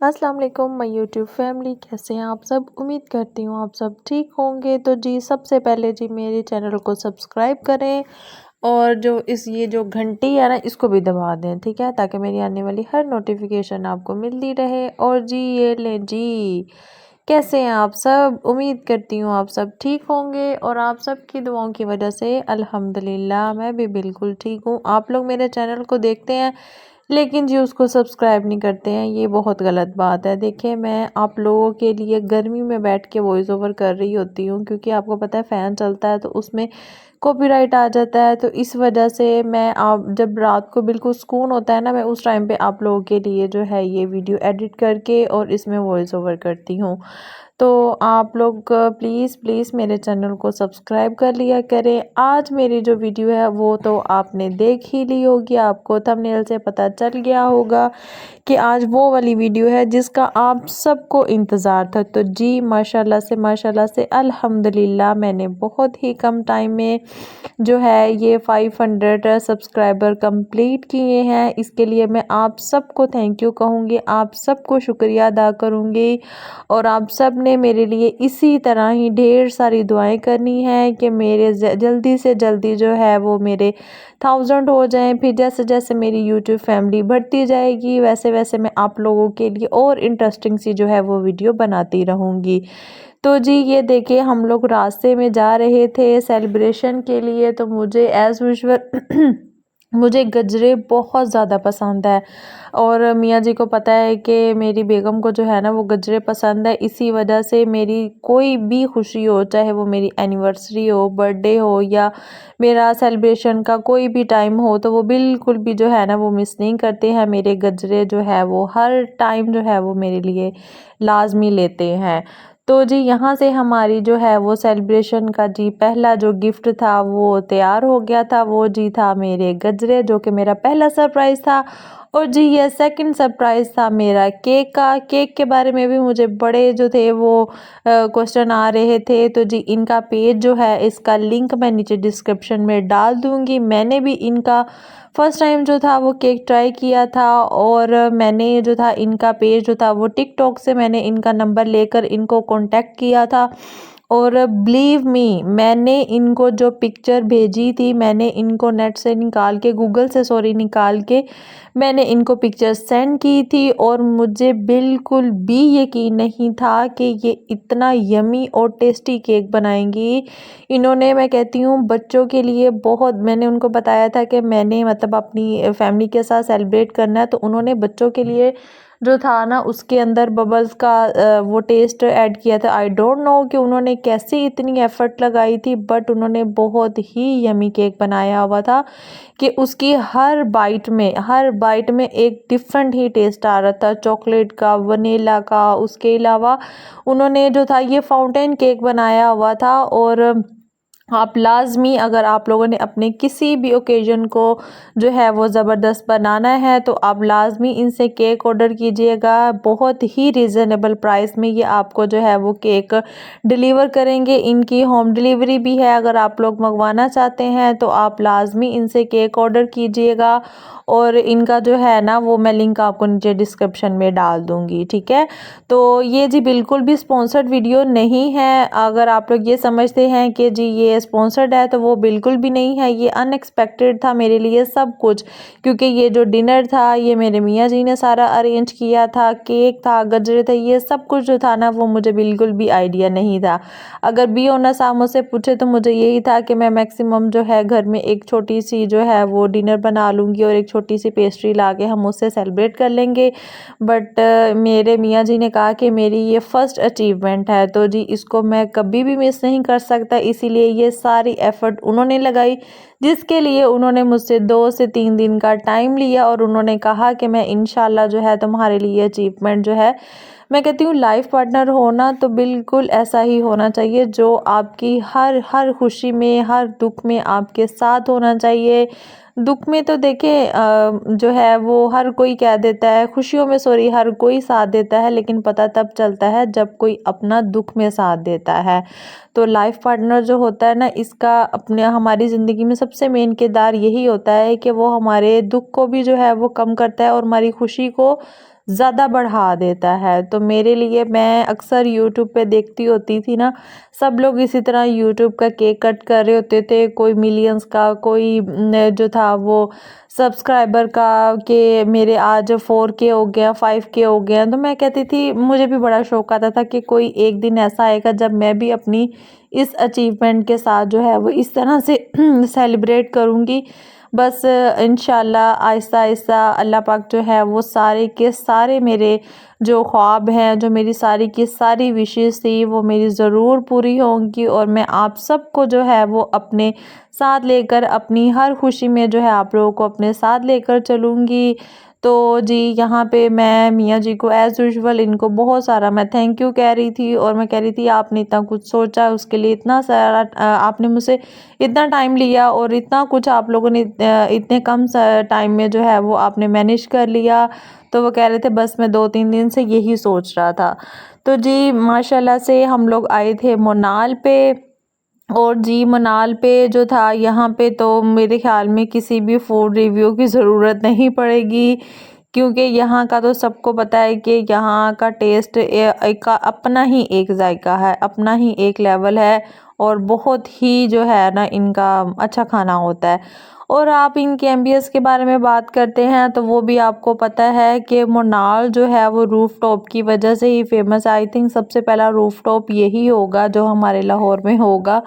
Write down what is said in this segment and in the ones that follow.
अस्सलाम वालेकुम my YouTube family, कैसे हैं आप सब। उम्मीद करती हूँ आप सब ठीक होंगे। तो जी सबसे पहले जी मेरे चैनल को सब्सक्राइब करें और जो ये जो घंटी है ना इसको भी दबा दें, ठीक है, ताकि मेरी आने वाली हर नोटिफिकेशन आपको मिलती रहे। और जी ये लें जी, कैसे हैं आप सब। उम्मीद करती हूँ आप सब ठीक होंगे और आप सब की दुआओं की वजह से अल्हम्दुलिल्लाह मैं भी बिल्कुल ठीक हूँ। आप लोग मेरे चैनल को देखते हैं लेकिन जी उसको सब्सक्राइब नहीं करते हैं, ये बहुत गलत बात है। देखिए मैं आप लोगों के लिए गर्मी में बैठ के वॉइस ओवर कर रही होती हूँ, क्योंकि आपको पता है फ़ैन चलता है तो उसमें कॉपीराइट आ जाता है। तो इस वजह से मैं आप जब रात को बिल्कुल सुकून होता है ना, मैं उस टाइम पे आप लोगों के लिए जो है ये वीडियो एडिट करके और इसमें वॉइस ओवर करती हूँ। तो आप लोग प्लीज़ प्लीज़ मेरे चैनल को सब्सक्राइब कर लिया करें। आज मेरी जो वीडियो है वो तो आपने देख ही ली होगी, आपको थंबनेल से पता चल गया होगा कि आज वो वाली वीडियो है जिसका आप सबको इंतज़ार था। तो जी माशाल्लाह से अल्हम्दुलिल्लाह मैंने बहुत ही कम टाइम में जो है ये 500 सब्सक्राइबर कंप्लीट किए हैं। इसके लिए मैं आप सबको थैंक यू कहूँगी, आप सबको शुक्रिया अदा करूँगी और आप सब ने मेरे लिए इसी तरह ही ढेर सारी दुआएं करनी है कि मेरे जल्दी से जल्दी जो है वो मेरे 1000 हो जाएं। फिर जैसे जैसे मेरी यूट्यूब फैमिली बढ़ती जाएगी वैसे वैसे मैं आप लोगों के लिए और इंटरेस्टिंग सी जो है वो वीडियो बनाती रहूँगी। तो जी ये देखिए हम लोग रास्ते में जा रहे थे सेलिब्रेशन के लिए, तो मुझे एज़ यूजुअल मुझे गजरे बहुत ज़्यादा पसंद है और मियाँ जी को पता है कि मेरी बेगम को जो है ना वो गजरे पसंद है। इसी वजह से मेरी कोई भी खुशी हो, चाहे वो मेरी एनिवर्सरी हो, बर्थडे हो या मेरा सेलिब्रेशन का कोई भी टाइम हो, तो वो बिल्कुल भी जो है ना वो मिस नहीं करते हैं। मेरे गजरे जो है वो हर टाइम जो है वो मेरे लिए लाजमी लेते हैं। तो जी यहाँ से हमारी जो है वो सेलिब्रेशन का जी पहला जो गिफ्ट था वो तैयार हो गया था, वो जी था मेरे गजरे, जो कि मेरा पहला सरप्राइज़ था। और जी ये सेकंड सरप्राइज़ था मेरा केक का। केक के बारे में भी मुझे बड़े जो थे वो क्वेश्चन आ रहे थे। तो जी इनका पेज जो है इसका लिंक मैं नीचे डिस्क्रिप्शन में डाल दूँगी। मैंने भी इनका फर्स्ट टाइम जो था वो केक ट्राई किया था और मैंने जो था इनका पेज जो था वो टिकटॉक से मैंने इनका नंबर लेकर इनको कांटेक्ट किया था। और बिलीव मी मैंने इनको जो पिक्चर भेजी थी, मैंने इनको नेट से निकाल के, गूगल से सॉरी निकाल के मैंने इनको पिक्चर सेंड की थी और मुझे बिल्कुल भी यकीन नहीं था कि ये इतना यमी और टेस्टी केक बनाएंगी। इन्होंने, मैं कहती हूँ बच्चों के लिए बहुत, मैंने उनको बताया था कि मैंने मतलब अपनी फैमिली के साथ सेलिब्रेट करना है, तो उन्होंने बच्चों के लिए जो था ना उसके अंदर बबल्स का वो टेस्ट ऐड किया था। आई डोंट नो कि उन्होंने कैसे इतनी एफर्ट लगाई थी, बट उन्होंने बहुत ही यमी केक बनाया हुआ था कि उसकी हर बाइट में एक डिफरेंट ही टेस्ट आ रहा था, चॉकलेट का, वनीला का। उसके अलावा उन्होंने जो था ये फाउंटेन केक बनाया हुआ था। और आप लाज़मी, अगर आप लोगों ने अपने किसी भी ओकेज़न को जो है वो ज़बरदस्त बनाना है तो आप लाज़मी इनसे केक ऑर्डर कीजिएगा। बहुत ही रीज़नेबल प्राइस में ये आपको जो है वो केक डिलीवर करेंगे। इनकी होम डिलीवरी भी है, अगर आप लोग मंगवाना चाहते हैं तो आप लाज़मी इनसे केक ऑर्डर कीजिएगा। और इनका जो है ना वो मैं लिंक आपको नीचे डिस्क्रिप्शन में डाल दूँगी, ठीक है। तो ये जी बिल्कुल भी स्पॉन्सर्ड वीडियो नहीं है। अगर आप लोग ये समझते हैं कि जी ये स्पॉन्सर्ड है तो वो बिल्कुल भी नहीं है। ये अनएक्सपेक्टेड था मेरे लिए सब कुछ, क्योंकि ये जो डिनर था ये मेरे मियाँ जी ने सारा अरेंज किया था। केक था, गजरे थे, ये सब कुछ जो था ना वो मुझे बिल्कुल भी आइडिया नहीं था। अगर बी ऑनेस्ट आप मुझसे पूछे तो मुझे यही था कि मैं मैक्सिमम जो है घर में एक छोटी सी जो है वो डिनर बना लूँगी और एक छोटी सी पेस्ट्री ला के हम उससे सेलिब्रेट कर लेंगे। बट मेरे मियाँ जी ने कहा कि मेरी ये फर्स्ट अचीवमेंट है, तो जी इसको मैं कभी भी मिस नहीं कर सकता। इसीलिए ये सारी एफ़र्ट उन्होंने लगाई, जिसके लिए उन्होंने मुझसे 2 से 3 दिन का टाइम लिया और उन्होंने कहा कि मैं इंशाल्लाह जो है तुम्हारे लिए अचीवमेंट जो है, मैं कहती हूँ लाइफ पार्टनर होना तो बिल्कुल ऐसा ही होना चाहिए जो आपकी हर हर खुशी में, हर दुख में आपके साथ होना चाहिए। दुख में तो देखिए जो है वो हर कोई कह देता है, खुशियों में सॉरी हर कोई साथ देता है, लेकिन पता तब चलता है जब कोई अपना दुख में साथ देता है। तो लाइफ पार्टनर जो होता है ना, इसका अपने हमारी ज़िंदगी में सबसे मेन किरदार यही होता है कि वो हमारे दुख को भी जो है वो कम करता है और हमारी खुशी को ज़्यादा बढ़ा देता है। तो मेरे लिए, मैं अक्सर यूट्यूब पे देखती होती थी ना, सब लोग इसी तरह यूट्यूब का केक कट कर रहे होते थे, कोई मिलियंस का, कोई जो था वो सब्सक्राइबर का, कि मेरे आज 4K हो गया, 5K हो गया। तो मैं कहती थी, मुझे भी बड़ा शौक आता था कि कोई एक दिन ऐसा आएगा जब मैं भी अपनी इस अचीवमेंट के साथ जो है वो इस तरह से सेलिब्रेट करूँगी। बस इंशाल्लाह आहिस्ता आहिस्ता अल्लाह पाक जो है वो सारे के सारे मेरे जो ख्वाब हैं, जो मेरी सारी की सारी विशेज़ थी, वो मेरी ज़रूर पूरी होंगी, और मैं आप सबको जो है वो अपने साथ लेकर, अपनी हर खुशी में जो है आप लोगों को अपने साथ लेकर चलूँगी। तो जी, यहाँ पे मैं मियाँ जी को एज़ यूजुअल, इनको बहुत सारा मैं थैंक यू कह रही थी, और मैं कह रही थी आपने इतना कुछ सोचा, उसके लिए इतना सारा आपने मुझसे इतना टाइम लिया, और इतना कुछ आप लोगों ने इतने कम टाइम में जो है वो आपने मैनेज कर लिया। तो वो कह रहे थे बस मैं 2-3 दिन से यही सोच रहा था। तो जी माशाल्लाह से हम लोग आए थे मुनाल पे, और जी मनाल पे जो था, यहाँ पे तो मेरे ख़्याल में किसी भी फूड रिव्यू की ज़रूरत नहीं पड़ेगी, क्योंकि यहाँ का तो सबको पता है कि यहाँ का टेस्ट एक का अपना ही एक जायका है, अपना ही एक लेवल है, और बहुत ही जो है ना इनका अच्छा खाना होता है। और आप इनके एमबीएस के बारे में बात करते हैं तो वो भी आपको पता है कि मुनाल जो है वो रूफ टॉप की वजह से ही फेमस है। आई थिंक सबसे पहला रूफ टॉप यही होगा जो हमारे लाहौर में होगा,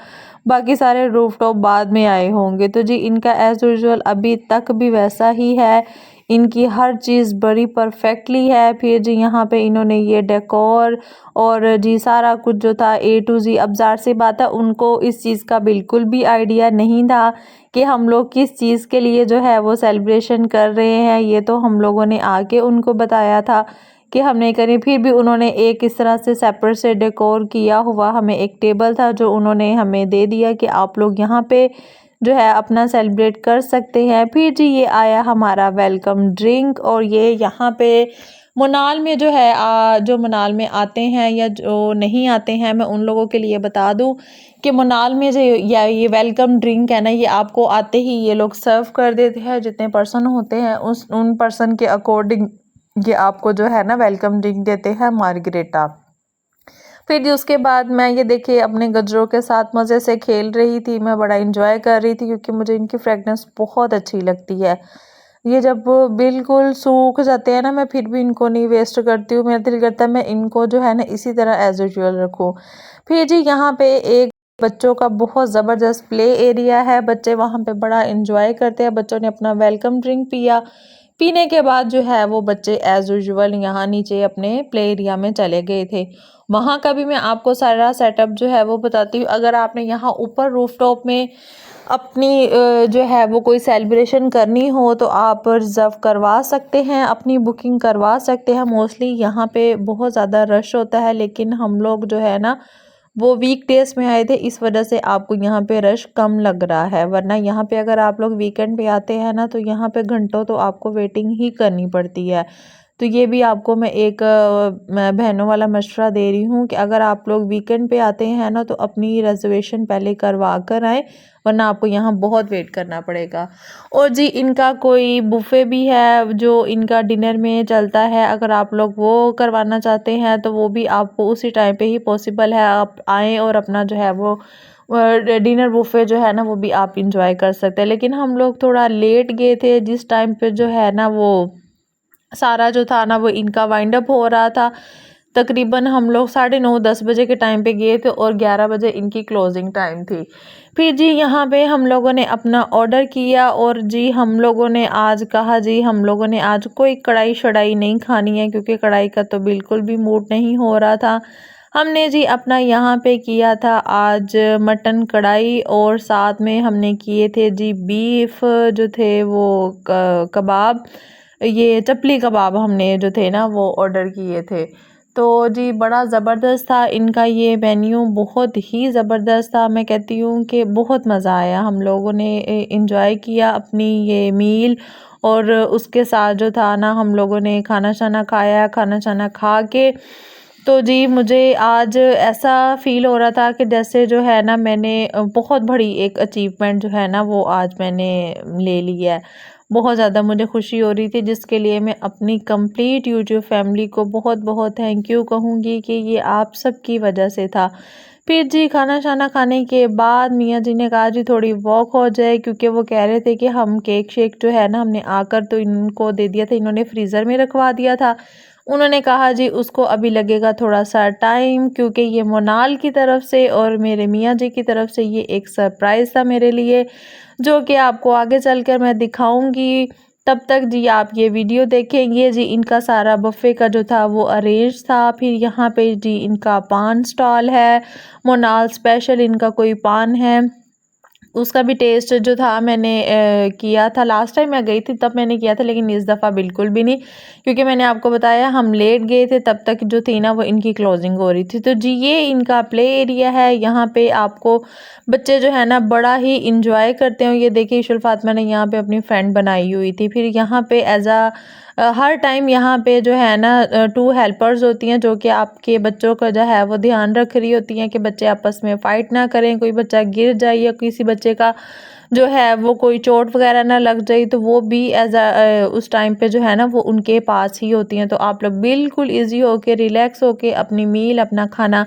बाकी सारे रूफ टॉप बाद में आए होंगे। तो जी इनका एज़ यूजुअल अभी तक भी वैसा ही है, इनकी हर चीज़ बड़ी परफेक्टली है। फिर जी यहाँ पे इन्होंने ये डेकोर और जी सारा कुछ जो था ए टू जी, अब ज़ाहिर सी बात है उनको इस चीज़ का बिल्कुल भी आइडिया नहीं था कि हम लोग किस चीज़ के लिए जो है वो सेलिब्रेशन कर रहे हैं। ये तो हम लोगों ने आके उनको बताया था कि हम नहीं करें, फिर भी उन्होंने एक इस तरह से सेपरेट से डेकोर किया हुआ हमें एक टेबल था जो उन्होंने हमें दे दिया कि आप लोग यहाँ पे जो है अपना सेलिब्रेट कर सकते हैं। फिर जी ये आया हमारा वेलकम ड्रिंक, और ये यहाँ पे मुनाल में जो है जो मुनाल में आते हैं या जो नहीं आते हैं, मैं उन लोगों के लिए बता दूं कि मुनाल में जो ये वेलकम ड्रिंक है ना, ये आपको आते ही ये लोग सर्व कर देते हैं। जितने पर्सन होते हैं उन पर्सन के अकॉर्डिंग ये आपको जो है ना वेलकम ड्रिंक देते हैं मार्गरेटा। फिर जी उसके बाद मैं ये देखिए अपने गजरों के साथ मज़े से खेल रही थी, मैं बड़ा इंजॉय कर रही थी क्योंकि मुझे इनकी फ्रेगनेंस बहुत अच्छी लगती है। ये जब बिल्कुल सूख जाते हैं ना, मैं फिर भी इनको नहीं वेस्ट करती हूँ, मेरा दिल करता है मैं इनको जो है ना इसी तरह एज यूजुअल रखूँ। फिर जी यहाँ पे एक बच्चों का बहुत ज़बरदस्त प्ले एरिया है, बच्चे वहाँ पे बड़ा इंजॉय करते हैं। बच्चों ने अपना वेलकम ड्रिंक पिया, पीने के बाद जो है वो बच्चे एज़ यूजुअल यहाँ नीचे अपने प्ले एरिया में चले गए थे। वहाँ का भी मैं आपको सारा सेटअप जो है वो बताती हूँ। अगर आपने यहाँ ऊपर रूफटॉप में अपनी जो है वो कोई सेलिब्रेशन करनी हो तो आप रिज़र्व करवा सकते हैं, अपनी बुकिंग करवा सकते हैं। मोस्टली यहाँ पे बहुत ज़्यादा रश होता है, लेकिन हम लोग जो है ना वो वीक डेज में आए थे, इस वजह से आपको यहाँ पे रश कम लग रहा है। वरना यहाँ पे अगर आप लोग वीकेंड पे आते हैं ना तो यहाँ पे घंटों तो आपको वेटिंग ही करनी पड़ती है। तो ये भी आपको मैं एक मैं बहनों वाला मशवरा दे रही हूँ कि अगर आप लोग वीकेंड पे आते हैं ना तो अपनी रिजर्वेशन पहले करवा कर आए, वरना आपको यहाँ बहुत वेट करना पड़ेगा। और जी इनका कोई बुफ़े भी है जो इनका डिनर में चलता है, अगर आप लोग वो करवाना चाहते हैं तो वो भी आपको उसी टाइम पे ही पॉसिबल है। आप आएँ और अपना जो है वो डिनर बुफ़े जो है ना वो भी आप इंजॉय कर सकते हैं। लेकिन हम लोग थोड़ा लेट गए थे, जिस टाइम पे जो है ना वो सारा जो था ना वो इनका वाइंड अप हो रहा था। तकरीबन हम लोग 9:30-10 बजे के टाइम पे गए थे और 11 बजे इनकी क्लोजिंग टाइम थी। फिर जी यहाँ पे हम लोगों ने अपना ऑर्डर किया, और जी हम लोगों ने आज कहा जी हम लोगों ने आज कोई कढ़ाई शढ़ाई नहीं खानी है, क्योंकि कढ़ाई का तो बिल्कुल भी मूड नहीं हो रहा था। हमने जी अपना यहाँ पे किया था आज मटन कढ़ाई, और साथ में हमने किए थे जी बीफ जो थे वो कबाब, ये चपली कबाब हमने जो थे ना वो ऑर्डर किए थे। तो जी बड़ा ज़बरदस्त था इनका ये मेन्यू, बहुत ही ज़बरदस्त था। मैं कहती हूँ कि बहुत मज़ा आया, हम लोगों ने इंजॉय किया अपनी ये मील। और उसके साथ जो था ना हम लोगों ने खाना शाना खाया, खाना शाना खा के तो जी मुझे आज ऐसा फ़ील हो रहा था कि जैसे जो है ना मैंने बहुत बड़ी एक अचीवमेंट जो है ना वो आज मैंने ले ली है। बहुत ज़्यादा मुझे खुशी हो रही थी, जिसके लिए मैं अपनी कंप्लीट यूट्यूब फैमिली को बहुत-बहुत थैंक यू कहूँगी कि ये आप सब की वजह से था। फिर जी खाना-शाना खाने के बाद मियाँ जी ने कहा जी थोड़ी वॉक हो जाए, क्योंकि वो कह रहे थे कि हम केक शेक जो है ना हमने आकर तो इनको दे दिया था, इन्होंने फ्रीज़र में रखवा दिया था। उन्होंने कहा जी उसको अभी लगेगा थोड़ा-सा टाइम, क्योंकि ये मोनाल की तरफ से और मेरे मियाँ जी की तरफ से ये एक सरप्राइज़ था मेरे लिए, जो कि आपको आगे चलकर मैं दिखाऊँगी। तब तक जी आप ये वीडियो देखें। ये जी इनका सारा बफ़े का जो था वो अरेंज था। फिर यहाँ पे जी इनका पान स्टॉल है, मोनाल स्पेशल इनका कोई पान है। उसका भी टेस्ट जो था मैंने किया था, लास्ट टाइम मैं गई थी तब मैंने किया था, लेकिन इस दफ़ा बिल्कुल भी नहीं, क्योंकि मैंने आपको बताया हम लेट गए थे, तब तक जो थी ना वो इनकी क्लोजिंग हो रही थी। तो जी ये इनका प्ले एरिया है, यहाँ पे आपको बच्चे जो है ना बड़ा ही इंजॉय करते हैं। ये देखिए इशुल फातिमा ने यहाँ पे अपनी फ्रेंड बनाई हुई थी। फिर यहाँ पे हर टाइम यहाँ पे जो है ना 2 हेल्पर्स होती हैं, जो कि आपके बच्चों का जो है वो ध्यान रख रही होती हैं कि बच्चे आपस में फ़ाइट ना करें, कोई बच्चा गिर जाए या किसी बच्चे का जो है वो कोई चोट वगैरह ना लग जाए, तो वो भी उस टाइम पे जो है ना वो उनके पास ही होती हैं। तो आप लोग बिल्कुल ईज़ी होके रिलैक्स होके अपनी मील अपना खाना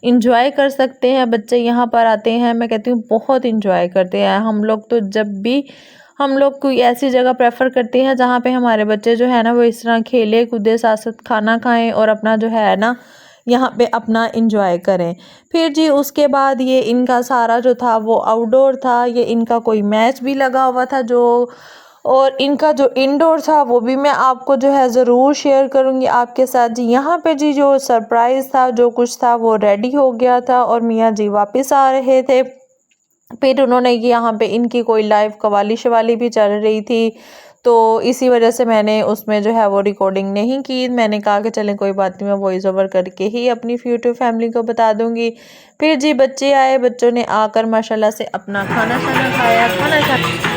इंजॉय कर सकते हैं। बच्चे यहाँ पर आते हैं, मैं कहती हूँ बहुत इंजॉय करते हैं। हम लोग कोई ऐसी जगह प्रेफ़र करते हैं जहाँ पे हमारे बच्चे जो है ना वो इस तरह खेले कूदे, साथ-साथ खाना खाएँ और अपना जो है ना यहाँ पे अपना एंजॉय करें। फिर जी उसके बाद ये इनका सारा जो था वो आउटडोर था, ये इनका कोई मैच भी लगा हुआ था और इनका जो इंडोर था वो भी मैं आपको जो है ज़रूर शेयर करूँगी आपके साथ। जी यहाँ पे जी जो सरप्राइज़ था, जो कुछ था वो रेडी हो गया था और मियाँ जी वापस आ रहे थे। फिर उन्होंने यहाँ पे इनकी कोई लाइव कव्वाली-शव्वाली भी चल रही थी, तो इसी वजह से मैंने उसमें जो है वो रिकॉर्डिंग नहीं की। मैंने कहा कि चलें कोई बात नहीं, मैं वॉइस ओवर करके ही अपनी यूट्यूब फैमिली को बता दूँगी। फिर जी बच्चे आए, बच्चों ने आकर माशाल्लाह से अपना खाना-शाना खाया, खाना-शाना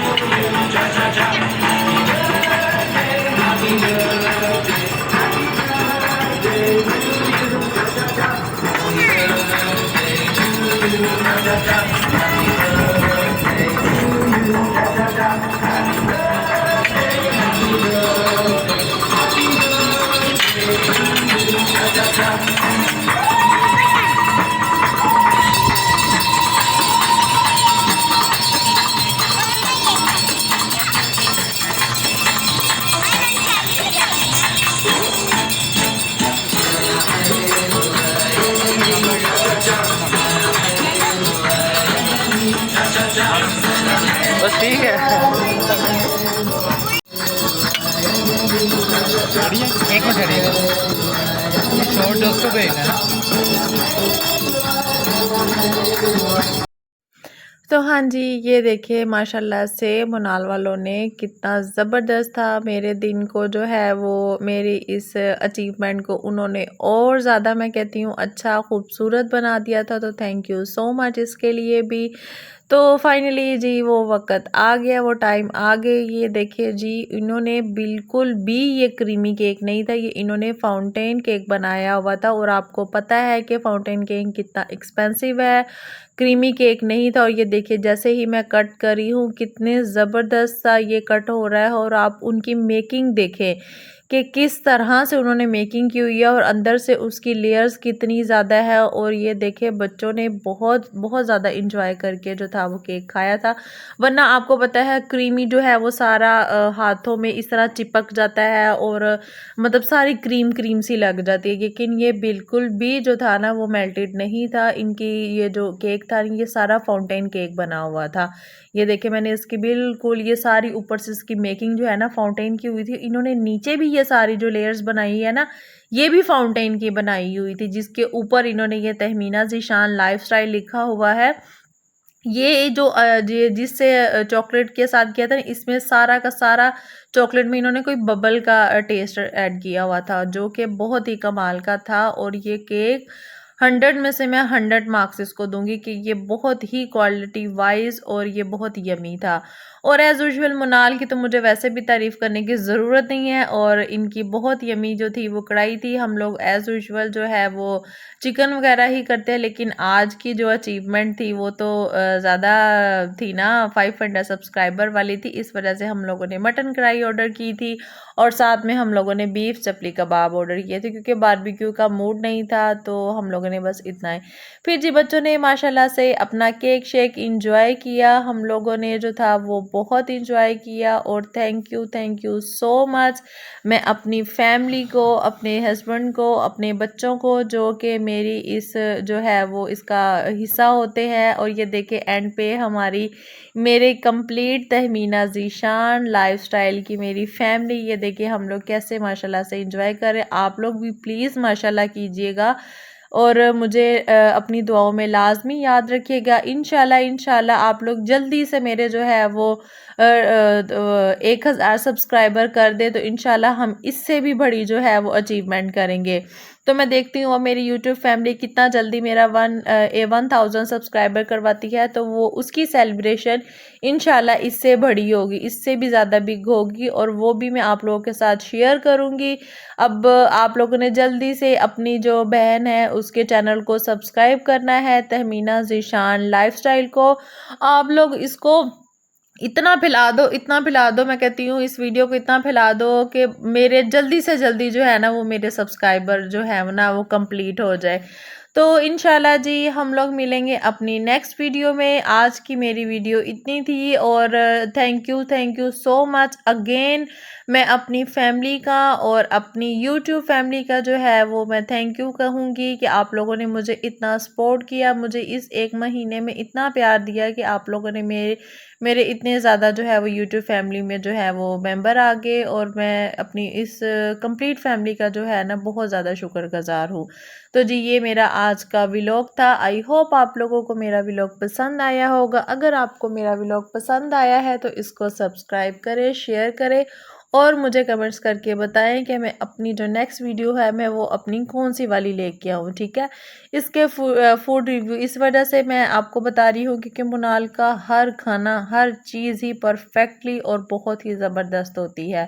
बस ठीक है। एक मिनट ठहरिएगा, ये शॉर्ट दोस्तों पे है। तो हाँ जी, ये देखिए माशाल्लाह से मोनाल वालों ने कितना ज़बरदस्त था मेरे दिन को जो है वो मेरी इस अचीवमेंट को उन्होंने और ज़्यादा मैं कहती हूँ अच्छा खूबसूरत बना दिया था। तो थैंक यू सो मच इसके लिए भी। तो फाइनली जी वो वक़्त आ गया, वो टाइम आ गए। ये देखिए जी इन्होंने बिल्कुल भी ये क्रीमी केक नहीं था, ये इन्होंने फाउंटेन केक बनाया हुआ था और आपको पता है कि फाउंटेन केक कितना एक्सपेंसिव है, क्रीमी केक नहीं था। और ये देखिए जैसे ही मैं कट कर रही हूँ कितने ज़बरदस्त सा ये कट हो रहा है और आप उनकी मेकिंग देखें कि किस तरह से उन्होंने मेकिंग की हुई है और अंदर से उसकी लेयर्स कितनी ज़्यादा है। और ये देखे बच्चों ने बहुत बहुत ज़्यादा इंजॉय करके जो था वो केक खाया था, वरना आपको पता है क्रीमी जो है वो सारा हाथों में इस तरह चिपक जाता है और मतलब सारी क्रीम क्रीम सी लग जाती है। लेकिन ये बिल्कुल भी जो था ना वो मेल्टेड नहीं था, इनकी ये जो केक था ये सारा फाउंटेन केक बना हुआ था। ये देखिए मैंने इसकी बिल्कुल ये सारी ऊपर से इसकी मेकिंग जो है ना फाउंटेन की हुई थी, इन्होंने नीचे भी ये सारी जो लेयर्स बनाई है ना ये भी फाउंटेन की बनाई हुई थी, जिसके ऊपर इन्होंने ये तहमीना ज़ीशान लाइफस्टाइल लिखा हुआ है। ये जो जिससे चॉकलेट के साथ किया था ना, इसमें सारा का सारा चॉकलेट में इन्होंने कोई बबल का टेस्ट ऐड किया हुआ था, जो कि बहुत ही कमाल का था। और ये केक 100 में से मैं 100 मार्क्स इसको दूंगी कि ये बहुत ही क्वालिटी वाइज और ये बहुत यमी था। और एज़ यूजुअल मुनाल की तो मुझे वैसे भी तारीफ़ करने की ज़रूरत नहीं है, और इनकी बहुत यमी जो थी वो कढ़ाई थी। हम लोग एज़ यूजुअल जो है वो चिकन वगैरह ही करते हैं, लेकिन आज की जो अचीवमेंट थी वो तो ज़्यादा थी ना, 500 सब्सक्राइबर वाली थी। इस वजह से हम लोगों ने मटन कढ़ाई ऑर्डर की थी और साथ में हम लोगों ने बीफ चपली कबाब ऑर्डर किए थे, क्योंकि बारबेक्यू का मूड नहीं था तो हम लोगों ने बस इतना ही। फिर जी बच्चों ने माशाल्लाह से अपना केक शेक इंजॉय किया, हम लोगों ने जो था वो बहुत इंजॉय किया। और थैंक यू सो मच मैं अपनी फैमिली को, अपने हस्बैंड को, अपने बच्चों को, जो कि मेरी इस जो है वो इसका हिस्सा होते हैं। और ये देखे एंड पे हमारी मेरे कंप्लीट तहमीना ज़ीशान लाइफस्टाइल की मेरी फैमिली, ये देखिए हम लोग कैसे माशाल्लाह से इंजॉय कर रहे हैं। आप लोग भी प्लीज़ माशाल्लाह कीजिएगा और मुझे अपनी दुआओं में लाजमी याद रखिएगा। इंशाल्लाह आप लोग जल्दी से मेरे जो है वो 1000 सब्सक्राइबर कर दे तो इंशाल्लाह हम इससे भी बड़ी जो है वो अचीवमेंट करेंगे। तो मैं देखती हूँ अब मेरी यूट्यूब फैमिली कितना जल्दी मेरा 1000 सब्सक्राइबर करवाती है, तो वो उसकी सेलिब्रेशन इंशाल्लाह इससे बड़ी होगी, इससे भी ज़्यादा बिग होगी, और वो भी मैं आप लोगों के साथ शेयर करूँगी। अब आप लोगों ने जल्दी से अपनी जो बहन है उसके चैनल को सब्सक्राइब करना है, तहमीना ज़ीशान लाइफस्टाइल को। आप लोग इसको इतना फैला दो, मैं कहती हूँ इस वीडियो को इतना फैला दो कि मेरे जल्दी से जल्दी जो है ना वो मेरे सब्सक्राइबर जो है ना वो कंप्लीट हो जाए। तो इंशाल्लाह जी हम लोग मिलेंगे अपनी नेक्स्ट वीडियो में। आज की मेरी वीडियो इतनी थी, और thank you so much again. मैं अपनी फैमिली का और अपनी यूट्यूब फैमिली का जो है वो मैं थैंक यू कहूँगी कि आप लोगों ने मुझे इतना सपोर्ट किया, मुझे इस 1 महीने में इतना प्यार दिया कि आप लोगों ने मेरे इतने ज़्यादा जो है वो यूट्यूब फैमिली में जो है वो मेंबर आ गए, और मैं अपनी इस कंप्लीट फैमिली का जो है ना बहुत ज़्यादा शुक्रगुजार हूँ। तो जी ये मेरा आज का व्लॉग था। आई होप आप लोगों को मेरा व्लॉग पसंद आया होगा। अगर आपको मेरा व्लॉग पसंद आया है तो इसको सब्सक्राइब करें, शेयर करें और मुझे कमेंट्स करके बताएं कि मैं अपनी जो नेक्स्ट वीडियो है मैं वो अपनी कौन सी वाली लेके आऊँ, ठीक है। इसके फूड रिव्यू इस वजह से मैं आपको बता रही हूँ क्योंकि मुनाल का हर खाना हर चीज़ ही परफेक्टली और बहुत ही ज़बरदस्त होती है।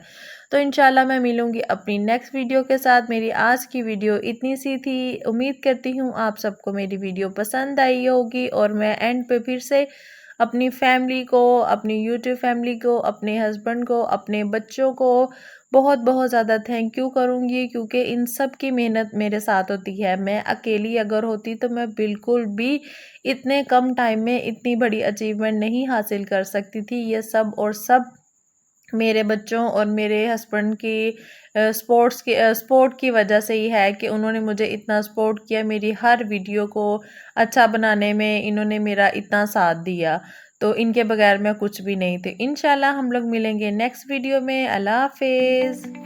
तो इंशाल्लाह मैं मिलूँगी अपनी नेक्स्ट वीडियो के साथ। मेरी आज की वीडियो इतनी सी थी। उम्मीद करती हूँ आप सबको मेरी वीडियो पसंद आई होगी, और मैं एंड पे फिर से अपनी फैमिली को, अपनी यूट्यूब फैमिली को, अपने हस्बैंड को, अपने बच्चों को बहुत बहुत ज़्यादा थैंक यू करूँगी, क्योंकि इन सब की मेहनत मेरे साथ होती है। मैं अकेली अगर होती तो मैं बिल्कुल भी इतने कम टाइम में इतनी बड़ी अचीवमेंट नहीं हासिल कर सकती थी। ये सब और सब मेरे बच्चों और मेरे हस्बैंड की सपोर्ट की वजह से ही है कि उन्होंने मुझे इतना सपोर्ट किया। मेरी हर वीडियो को अच्छा बनाने में इन्होंने मेरा इतना साथ दिया, तो इनके बगैर मैं कुछ भी नहीं थी। इंशाल्लाह हम लोग मिलेंगे नेक्स्ट वीडियो में। अल्लाह हाफिज़।